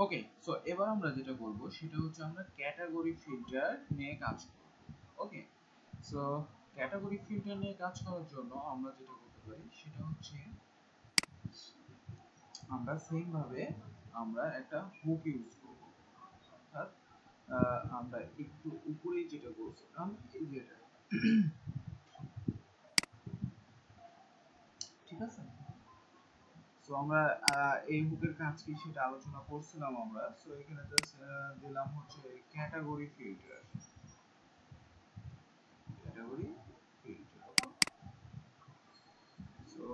ওকে, so এবার আমরা যেটা করব সেটা হচ্ছে আমরা ক্যাটাগরি ফিল্টার নিয়ে কাজ করব। ওকে, সো ক্যাটাগরি ফিল্টার নিয়ে কাজ করার জন্য আমরা যেটা করতে পারি সেটা হচ্ছে আমরা সেম ভাবে আমরা একটা হুক ইউজ করব। অর্থাৎ আমরা একটু উপরেই যেটা করছিলাম এই যেটা, ঠিক আছে। সো আমরা এই হুকের কাজ কি সেটা আলোচনা করছিলাম আমরা। সো এখানে জাস্ট দিলাম হচ্ছে category filter, category filter. So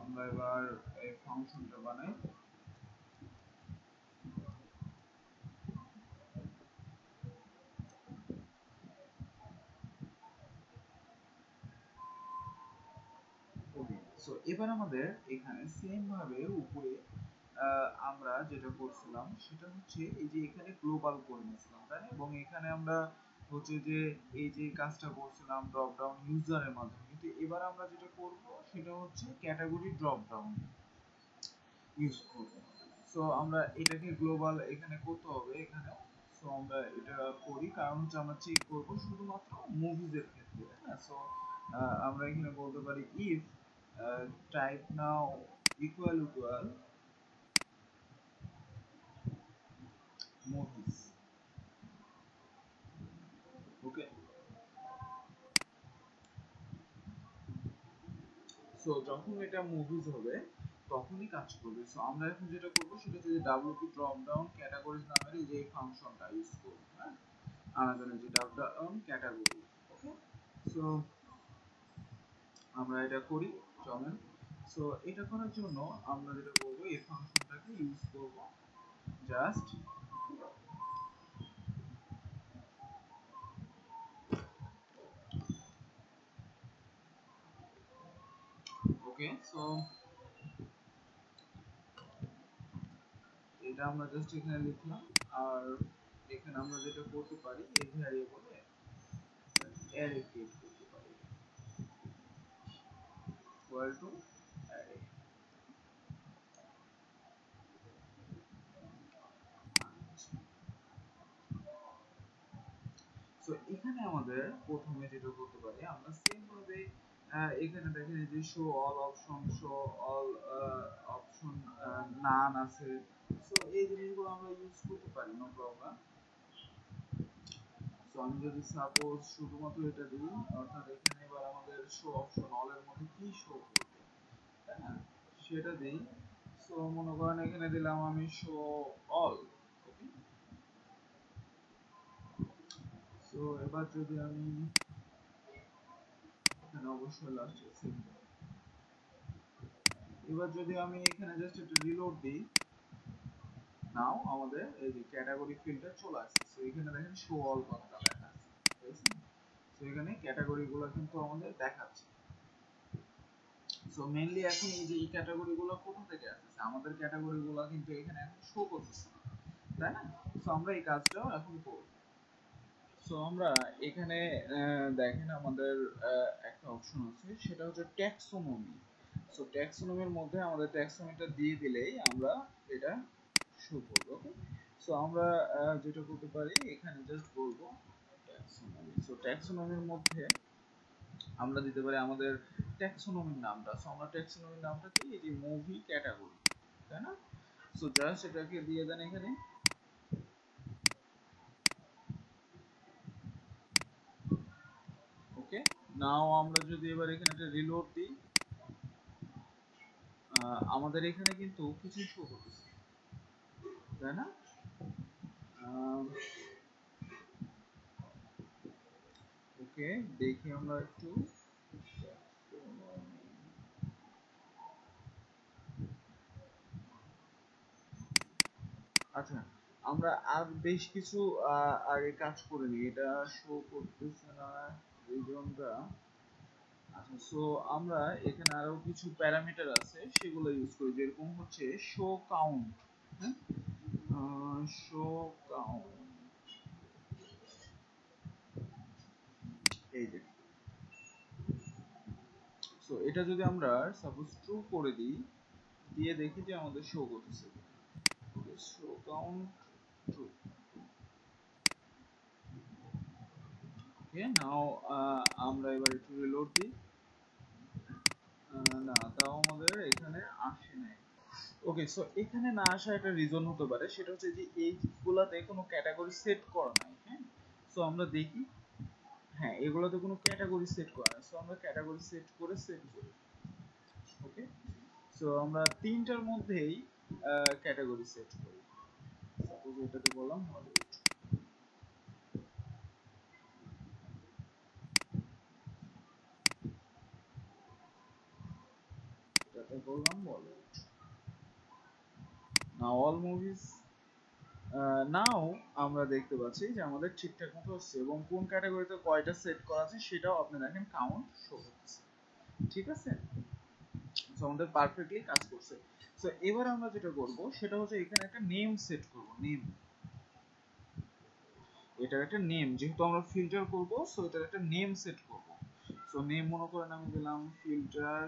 আমরা এবার এই ফাংশনটা বানাই। ওকে, সো এবার আমাদের এখানে সেম ভাবে উপরে আমরা যেটা করছিলাম সেটা হচ্ছে এই যে এখানে গ্লোবাল করে নিয়েছিলাম, তাই না? এবং এখানে আমরা হচ্ছে যে এই যে কাজটা করছিলাম ড্রপ ডাউন ইউজারের মাধ্যমে, কিন্তু এবার আমরা যেটা করব সেটা হচ্ছে ক্যাটাগরি ড্রপ ডাউন ইউজ করব। সো আমরা এটাকে গ্লোবাল এখানে করতে হবে এখানে। সো আমরা এটা করি কারণ হচ্ছে আমরা চেক করব শুধুমাত্র মুভিজের ক্ষেত্রে, তাই না? সো আমরা এখানে বলতে পারি if type now equal movies. Okay, so যখন এটা মুভিজ হবে তখনই কাজ করবে। সো আমরা এখন যেটা করব সেটা হচ্ছে যে ডাব্লিউপি ড্রপ ডাউন ক্যাটাগরিজ নামের এই যে ফাংশনটা ইউজ করব, হ্যাঁ, আলাদা যে ড্রপ ডাউন ক্যাটাগরি। ওকে, সো আমরা এটা করি, চলেন। সো এটা করার জন্য আমরা যেটা করব এই ফাংশনটাকে ইউজ করব জাস্ট। ওকে, সো এটা আমরা জাস্ট এখানে লিখলাম। আর এখানে আমরা যেটা করতে পারি এই ভ্যারিয়েবলে অ্যারে ক্রিয়েট করতে পারি ইকুয়াল টু অ্যারে। সো এখানে আমাদের প্রথমে যেটা করতে পারি আমরা সেম ভাবে এখানে দেখেন যে show all option, show all option none আছে। সো এই জিনিসগুলো আমরা ইউজ করতে পারি, নো প্রবলেম। সো আমি যদি সাপোজ শুধুমাত্র এটা দিই, অর্থাৎ এখানে এবার আমাদের শো অপশন অল এর মধ্যে কি শো করবে, তাই না, সেটা দিই। সো মনে করেন এখানে দিলাম আমি শো অল। ওকে, সো এবার যদি আমি এখানে অবশ্যই লাস্টে সিম্বল, এবার যদি আমি এখানে জাস্ট একটা রিলোড দিই, নাও আমাদের এই যে ক্যাটাগরি ফিল্টার চলে আসছে। সো এখানে দেখেন শো অল কথাটা দেখাচ্ছে, ঠিক আছে। সো এখানে ক্যাটাগরি গুলো কিন্তু আমাদের দেখাচ্ছে। সো মেইনলি এখন এই যে এই ক্যাটাগরি গুলো কোথা থেকে আসছে, আমাদের ক্যাটাগরি গুলো কিন্তু এখানে এখন শো করতেছে না, তাই না? সো আমরা এই কাজটাও এখন করব। সো আমরা এখানে দেখেন আমাদের একটা অপশন আছে সেটা হচ্ছে ট্যাক্সোনমি। সো ট্যাক্সোনমির মধ্যে আমাদের ট্যাক্সোনমিটা দিয়ে দিলেই আমরা এটা শো করব। ওকে, সো আমরা যেটা করতে পারি এখানে জাস্ট বলবো ট্যাক্সোনমি। সো ট্যাক্সোনমির মধ্যে আমরা দিতে পারি আমাদের ট্যাক্সোনমির নামটা। সো আমরা ট্যাক্সোনমির নামটা কি, এই যে মুভি ক্যাটাগরি, তাই না? সো জাস্ট এটাকে দিয়ে দেন এখানে। ওকে, নাও আমরা যদি এবার এখানে একটা রিলোড দিই, আমাদের এখানে কিন্তু কিছু শো করতেছে, তাই না? ওকে, দেখি আমরা একটু। আচ্ছা, আমরা আর বেশ কিছু আগে কাজ করে নিই, এটা শো করতেছে না রিজনটা। আচ্ছা, সো আমরা এখানে আরো কিছু প্যারামিটার আছে সেগুলো ইউজ করি, যেরকম হচ্ছে শো কাউন্ট। হ্যাঁ, শো কাউন্ট, এই যে। সো এটা যদি আমরা সাপোজ ট্রু করে দিই, দিয়ে দেখি যে আমাদের শো করতেছে। show count true. ওকে, নাও আমরা এবার একটু রিলোড দিই। না, তাও আমাদের এখানে আসে নাই। ওকে, সো এখানে না আসা একটা রিজন হতে পারে, সেটা হচ্ছে যে এইগুলাতে কোনো ক্যাটাগরি সেট করা নাই। হ্যাঁ, সো আমরা দেখি। হ্যাঁ, এগুলোতে কোনো ক্যাটাগরি সেট করা নাই, সো আমরা ক্যাটাগরি সেট করি। ওকে, সো আমরা তিনটার মধ্যেই ক্যাটাগরি সেট করি। সাপোজ এটাতে বললাম হলিউড, এটাতে বললাম বলিউড। নাও অল মুভিজ, নাও আমরা দেখতে পাচ্ছি যে আমাদের ঠিকঠাক মতো হচ্ছে, এবং কোন ক্যাটাগরিতে কয়টা সেট করা আছে সেটাও আপনি দেখেন কাউন্ট শো করছে। ঠিক আছে, সো আমাদের পারফেক্টলি কাজ করছে। সো এবার আমরা যেটা করব সেটা হচ্ছে এখানে একটা নেম সেট করব। নেম, এটার একটা নেম, যেহেতু আমরা ফিল্টার করব, সো এটার একটা নেম সেট করব। সো নেম মনে করেন আমি দিলাম ফিল্টার,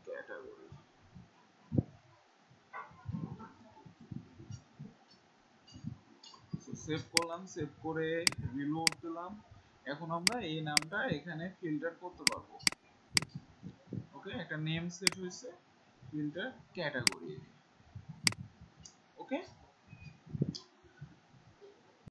ক্যাটাগরি। সেভ করলাম, সেভ করে রিলোড দিলাম। এখন আমরা এই নামটা এখানে ফিল্টার করতে পারবো। ওকে, একটা নেম সেট হয়েছে, ফিল্টার ক্যাটাগরি। ওকে,